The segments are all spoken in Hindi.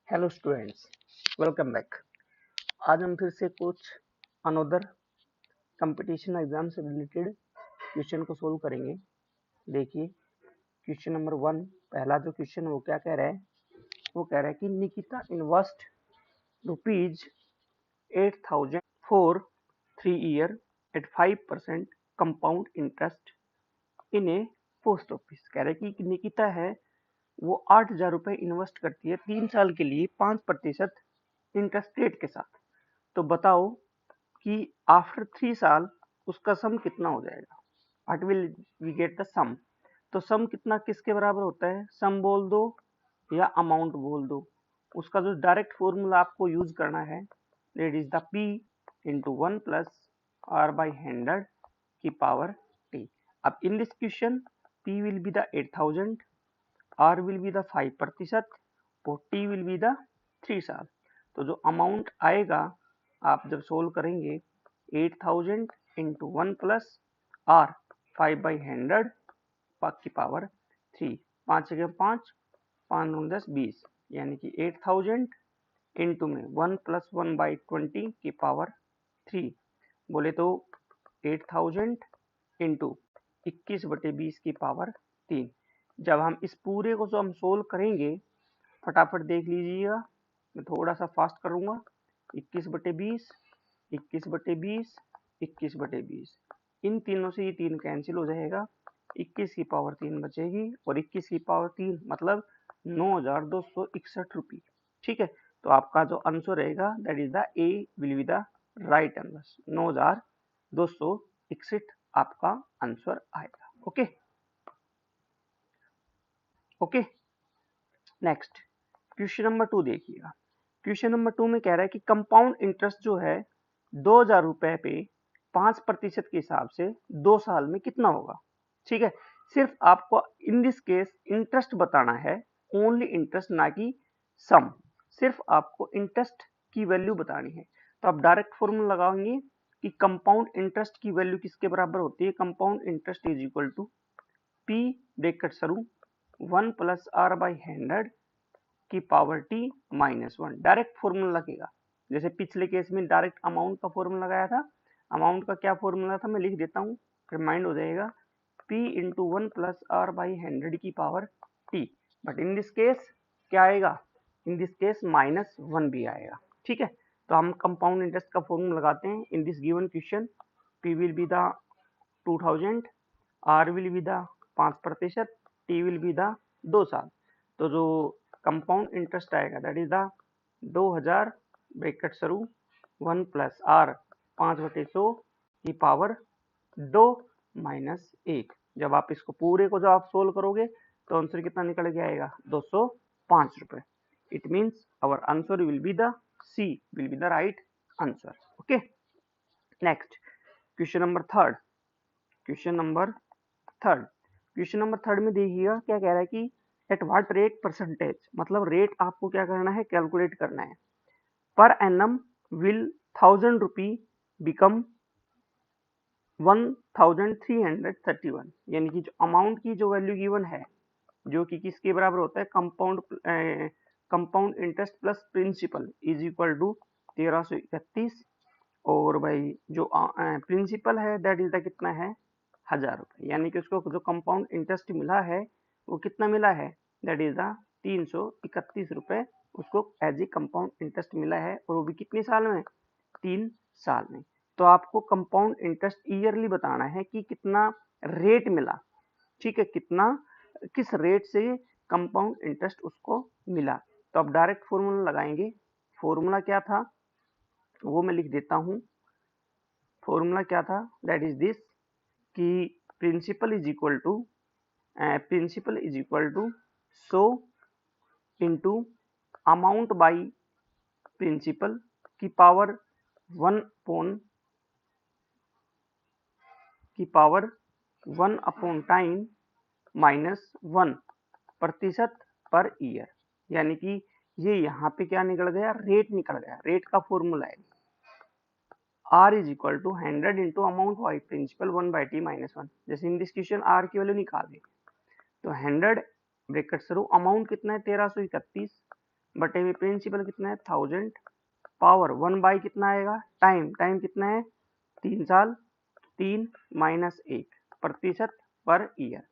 Hello students, welcome back. आज हम फिर से कुछ अनदर कंपटीशन एग्जाम से रिलेटेड क्वेश्चन को सोल्व करेंगे। देखिए क्वेश्चन नंबर 1, पहला जो क्वेश्चन वो क्या कह रहा है, वो कह रहा है कि Nikita invest ₹8,000 for 3 year at 5% compound interest in a post office. कह रहा है कि निकिता है वो 8,000 रुपए इन्वेस्ट करती है 3 साल के लिए 5% इंटरेस्ट रेट के साथ। तो बताओ कि आफ्टर 3 साल उसका सम कितना हो जाएगा। What will we get the sum. तो सम कितना किसके बराबर होता है, सम बोल दो या अमाउंट बोल दो। उसका जो डायरेक्ट फॉर्मूला आपको यूज करना है that is the P into 1 plus R by 100 की पावर टी। अब in this question P will be the 8,000, R will be the 5% और टी विल बी द 3 साल। तो जो अमाउंट आएगा आप जब सोल्व करेंगे 8,000 इंटू 1 प्लस आर 5/100 की पावर 3, 5 जगह 5, 5 9 10 20, यानी कि 8,000 इंटू में 1 प्लस 1/20 की पावर 3, बोले तो 8,000 इंटू 21/20 की पावर 3। जब हम इस पूरे को जो हम सोल्व करेंगे, फटाफट देख लीजिएगा, मैं थोड़ा सा फास्ट करूंगा। 21/20, 21/20, 21/20, इन तीनों से ये 3 कैंसिल हो जाएगा, 21 की पावर 3 बचेगी और 21 की पावर 3 मतलब 9,261 रुपये। ठीक है, तो आपका जो आंसर रहेगा that is the A will be the right answer. 9,261 आपका आंसर आएगा। Okay okay, next question number 2 देखिएगा। क्वेश्चन नंबर 2 में कह रहा है कि कंपाउंड इंटरेस्ट जो है 2,000 रुपए पे 5% के हिसाब से 2 साल में कितना होगा। ठीक है, सिर्फ आपको इन दिस केस इंटरेस्ट बताना है, ओनली इंटरेस्ट, ना कि सम। सिर्फ आपको इंटरेस्ट की वैल्यू बतानी है। तो आप डायरेक्ट फॉर्मूला लगाएंगे कि कंपाउंड इंटरेस्ट की वैल्यू किसके बराबर होती है। Compound interest is equal to P bracket शुरू 1 प्लस आर बाई 100 की power T minus 1। Direct formula लगेगा, जैसे पिछले केस में डायरेक्ट अमाउंट का फॉर्मूला लगाया था। अमाउंट का क्या फॉर्मूला था मैं लिख देता हूँ, रिमाइंड हो जाएगा। P into 1 plus R by 100 की power T, but in this case क्या आएगा, इन दिस केस -1 भी आएगा। ठीक है, तो हम कंपाउंड इंटरेस्ट का फॉर्मूला लगाते हैं in this given question. P will be the 2,000, R will be the 5%, T will be the 2 साल। तो जो कंपाउंड इंटरेस्ट आएगा दैट इज द 2,000 ब्रैकेट शुरू 1 प्लस आर 5/100 की पावर 2 माइनस 1। जब आप इसको पूरे को जब आप सोल्व करोगे तो आंसर कितना निकल के आएगा, 205 रुपए। It means our answer will be the C, will be the right answer. Okay, next question number third. Question number third, question number third में देखिएगा क्या कह रहा है कि एट व्हाट रेट परसेंटेज, मतलब रेट आपको क्या करना है, कैलकुलेट करना है। Per annum will 1,000 rupee become 1,331, यानी कि जो अमाउंट की जो वैल्यू गिवन है, जो कि किसके बराबर होता है, compound interest plus principal is equal to 1,331। और भाई जो प्रिंसिपल है दैट इज द कितना है, 1,000 रुपए, यानी कि उसको जो कंपाउंड इंटरेस्ट मिला है वो कितना मिला है, दैट इज द 331 रुपए उसको एज ए कंपाउंड इंटरेस्ट मिला है, और वो भी कितने साल में, 3 साल में। तो आपको कंपाउंड इंटरेस्ट ईयरली बताना है कि कितना रेट मिला। ठीक है, कितना, किस रेट से कंपाउंड इंटरेस्ट उसको मिला। तो आप डायरेक्ट फॉर्मूला लगाएंगे। फॉर्मूला क्या था वो मैं लिख देता हूँ। फॉर्मूला क्या था, दैट इज दिस कि principal is equal to so into amount by principal की power 1 upon time -1% per year, यानी कि ये यहाँ पे क्या निकल गया, रेट निकल गया। रेट का फॉर्मूला है R is equal to 100 into amount by principal 1/t -1। जैसे इन दिस क्वेश्चन R की वैल्यू निकाल दे तो 100 ब्रैकेट शुरू अमाउंट कितना है 1,331 बटे में प्रिंसिपल कितना है 1000 पावर 1 बाई कितना आएगा टाइम, टाइम कितना है 3 साल, 3 माइनस 1 प्रतिशत पर ईयर।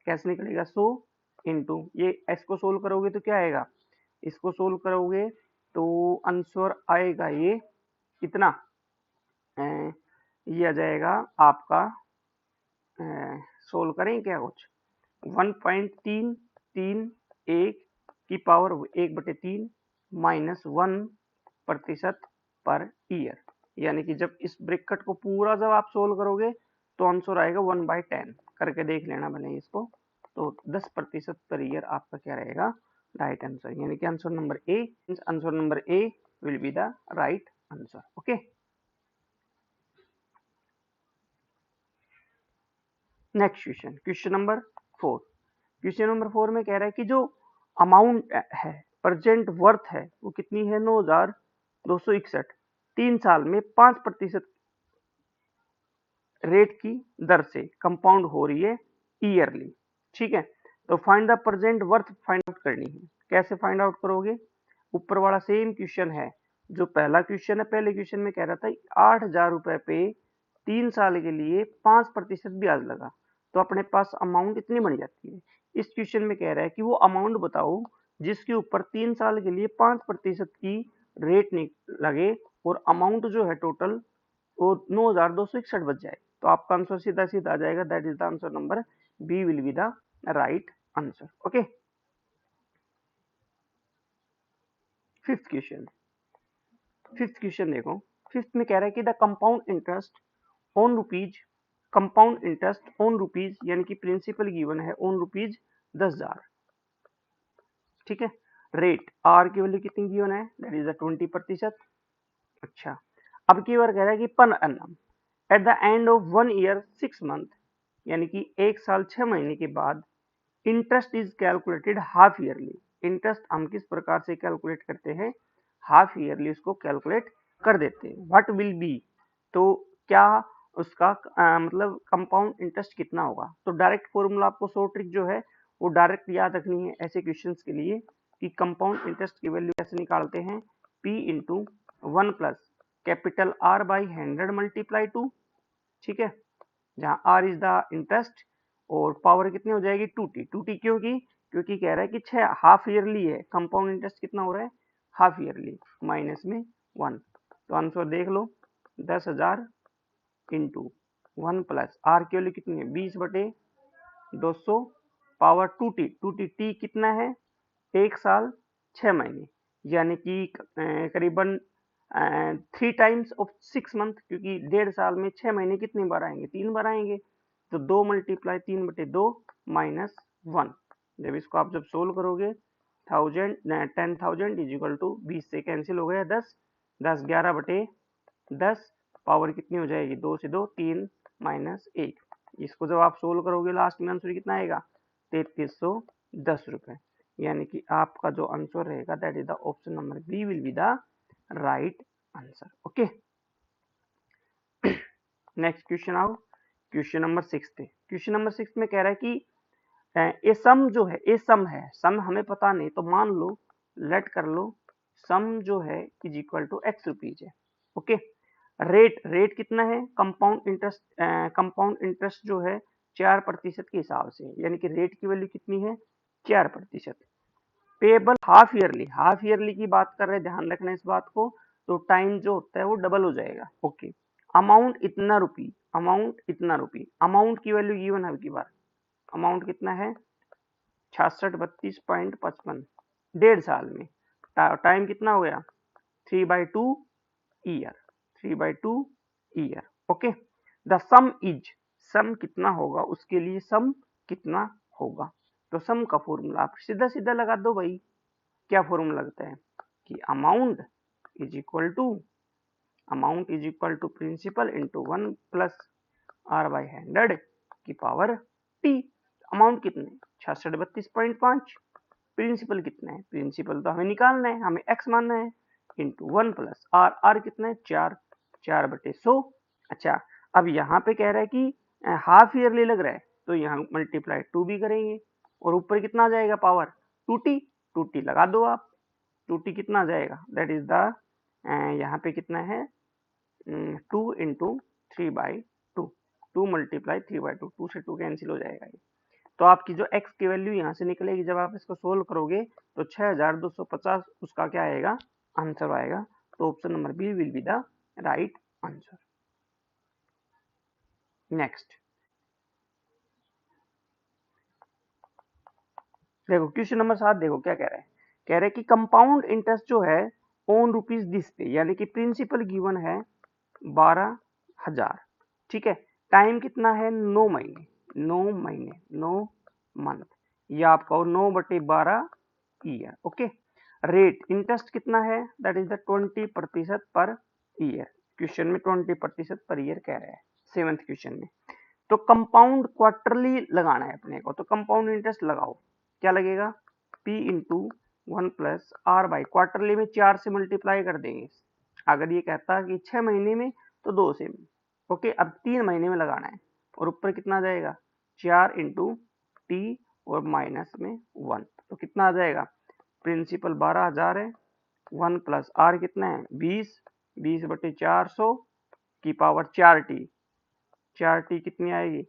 कैसे निकलेगा 100 इंटू ये इसको सोल्व करोगे तो क्या आएगा, इसको सोल्व करोगे तो आंसर आएगा ये कितना, ये आ जाएगा आपका, सोल्व करें क्या कुछ 1.331 की पावर 1/3 माइनस 1% पर ईयर। यानी कि जब इस ब्रैकेट को पूरा जब आप सोल्व करोगे तो आंसर आएगा 1/10 करके देख लेना भले इसको। तो 10% पर ईयर आपका क्या रहेगा राइट आंसर, यानी कि answer number A, answer number A will be the right answer. Okay, next question, question number 4। Question number 4 में कह रहा है कि जो अमाउंट है प्रेजेंट वर्थ है वो कितनी है 9261, 3 साल में 5% रेट की दर से कंपाउंड हो रही है ईयरली। ठीक है, तो find the present worth find out करनी है। कैसे फाइंड आउट करोगे, ऊपर वाला सेम क्वेश्चन है जो पहला क्वेश्चन है। पहले क्वेश्चन में कह रहा था 8000 रुपए पे 3 साल के लिए 5% ब्याज लगा, तो अपने पास अमाउंट इतनी बन जाती है। इस क्वेश्चन में कह रहा है कि वो अमाउंट बताओ जिसके ऊपर 3 साल के लिए 5% की रेट लगे और अमाउंट जो है टोटल वो 9261 बच जाए। तो आपका आंसर सीधा सीधा आ जाएगा, that is the answer number B will be the right answer. Okay, fifth question, fifth question देखो। फिफ्थ में कह रहा है कि the compound interest on rupees, compound interest on rupees यानी कि प्रिंसिपल गिवन है ऑन रुपीज 10,000। ठीक है, रेट आर की वैल्यू कितनी गिवन है दैट इज 20%। अच्छा, अब की बार कह रहा है कि per annum at the end of 1 year 6 month यानी कि 1 साल 6 महीने के बाद interest is calculated half yearly. Interest हम किस प्रकार से कैलकुलेट करते हैं, हाफ ईयरली उसको कैलकुलेट कर देते हैं। व्हाट विल बी, तो क्या उसका मतलब कंपाउंड इंटरेस्ट कितना होगा। तो डायरेक्ट फॉर्मूला आपको शॉर्ट ट्रिक जो है वो डायरेक्ट याद रखनी है ऐसे क्वेश्चंस के लिए कि कंपाउंड इंटरेस्ट की वैल्यू कैसे निकालते हैं, p into 1 plus capital R by 100 multiply 2। ठीक है, जहां R इज द इंटरेस्ट और पावर कितनी हो जाएगी 2t। 2t क्योंकि क्योंकि कह रहा है कि 6 हाफ ईयरली है, कंपाउंड इंटरेस्ट कितना हो रहा है हाफ ईयरली, माइनस में 1। तो आंसर देख लो 10,000 इंटू 1 प्लस आर की वैल्यू कितनी है 20/200 पावर 2t। 2t कितना है 1 साल 6 महीने यानी कि करीबन 3 टाइम्स ऑफ 6 मंथ, क्योंकि 1.5 साल में 6 महीने कितनी बार आएंगे 3 बार आएंगे। तो 2 मल्टीप्लाई 3/2 माइनस 1। जब इसको आप जब सोल्व करोगे 10,000 इज इक्वल टू 20 से कैंसिल हो गया 10, 10 11/10 पावर कितनी हो जाएगी 2 से 2 3 माइनस 1। इसको जब आप सोल्व करोगे लास्ट में आंसर कितना आएगा 3310 रुपए। यानी कि आपका जो आंसर रहेगा that is the option number B will be the right answer. Okay, next question आओ, क्वेश्चन नंबर 6 पे। क्वेश्चन नंबर 6 में कह रहा है कि ए सम जो है, ए सम है, सम हमें पता नहीं तो मान लो लेट कर लो सम जो है is equal to x rupees है। ओके, रेट, रेट कितना है कंपाउंड इंटरेस्ट, कंपाउंड इंटरेस्ट जो है 4% के हिसाब से, यानी कि रेट की वैल्यू कितनी है 4%। Payable half yearly, half yearly की बात कर रहे हैं, ध्यान रखना इस बात को। तो टाइम जो होता है वो डबल हो जाएगा। ओके, अमाउंट इतना रुपी, अमाउंट इतना रुपी, अमाउंट की वैल्यू गिवन है की बार, अमाउंट कितना है 6632.55 1.5 साल में। टाइम कितना हो गया 3/2 year, 3/2 year. Okay, the sum is, sum कितना होगा उसके लिए सम कितना होगा। तो सम का फॉर्मूला आप सीधा सीधा लगा दो भाई। क्या फॉर्मूला लगता है कि amount is equal to, amount is equal to principal into 1 plus R by 100 की पावर t। अमाउंट कितने 6632.5, प्रिंसिपल कितना है, प्रिंसिपल तो हमें निकालना है, हमें x मानना है, इंटू 1 प्लस R, R कितना है 4, 4/100। अच्छा, अब यहाँ पे कह रहा है कि हाफ ईयरली लग रहा है तो यहाँ मल्टीप्लाई 2 भी करेंगे और ऊपर कितना आ जाएगा पावर 2t, 2t लगा दो आप। 2t कितना आ जाएगा, दैट इज द यहाँ पे कितना है 2 इंटू 3/2, 2 मल्टीप्लाई 3/2, 2 से 2 कैंसिल हो जाएगा ये। तो आपकी जो x की वैल्यू यहाँ से निकलेगी जब आप इसको सोल्व करोगे तो 6250 उसका क्या आएगा, आंसर आएगा। तो option number B will be the right answer. Next देखो क्वेश्चन नंबर 7, देखो क्या कह रहा है, कह रहा है कि कंपाउंड इंटरेस्ट जो है ऑन रुपीज दिस पे, यानी कि प्रिंसिपल गिवन है 12,000, ठीक है, टाइम कितना है 9 महीने, 9 मंथ, या आपका 9/12 ईयर, ओके। रेट इंटरेस्ट कितना है, that is the 20% per year, question में 20% पर ईयर कह रहा है 7th क्वेश्चन में। तो कंपाउंड क्वार्टरली लगाना है अपने को, तो कंपाउंड इंटरेस्ट लगाओ, क्या लगेगा P into 1 plus R by, quarterly में 4 से मल्टीप्लाई कर देंगे, अगर ये कहता है कि 6 महीने में तो 2 से, ओके। अब 3 महीने में लगाना है, और ऊपर कितना आ जाएगा 4 इंटू टी और माइनस में 1, तो कितना आ जाएगा, प्रिंसिपल 12,000 है, 1 प्लस आर कितना है 20, 20/400 की पावर 4t, 4t कितनी आएगी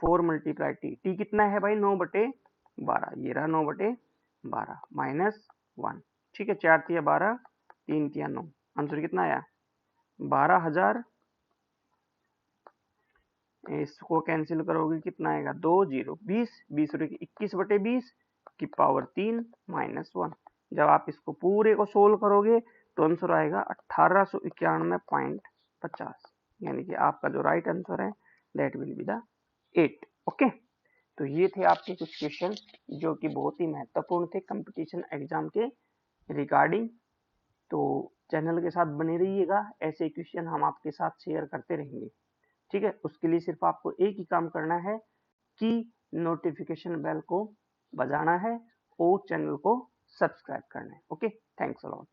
4 मल्टीप्लाई टी कितना है भाई 9/12, ये रहा 9/12 माइनस 1, ठीक है, 4 तिया 12, 3 तिया 9, आंसर कितना आया 12,000, इसको कैंसिल करोगे कितना आएगा 2 0 20, 20 रुपये 21/20 की पावर 3 माइनस 1, जब आप इसको पूरे को सोल्व करोगे तो आंसर आएगा 1891.50, यानी कि आपका जो राइट आंसर है that will be the 8, okay. तो ये थे आपके कुछ क्वेश्चन जो कि बहुत ही महत्वपूर्ण थे कंपटीशन एग्जाम के रिगार्डिंग। तो चैनल के साथ बने रहिएगा, ऐसे क्वेश्चन हम आपके साथ शेयर करते रहेंगे, ठीक है। उसके लिए सिर्फ आपको एक ही काम करना है कि नोटिफिकेशन बेल को बजाना है और चैनल को सब्सक्राइब करना है, ओके। Thanks a lot.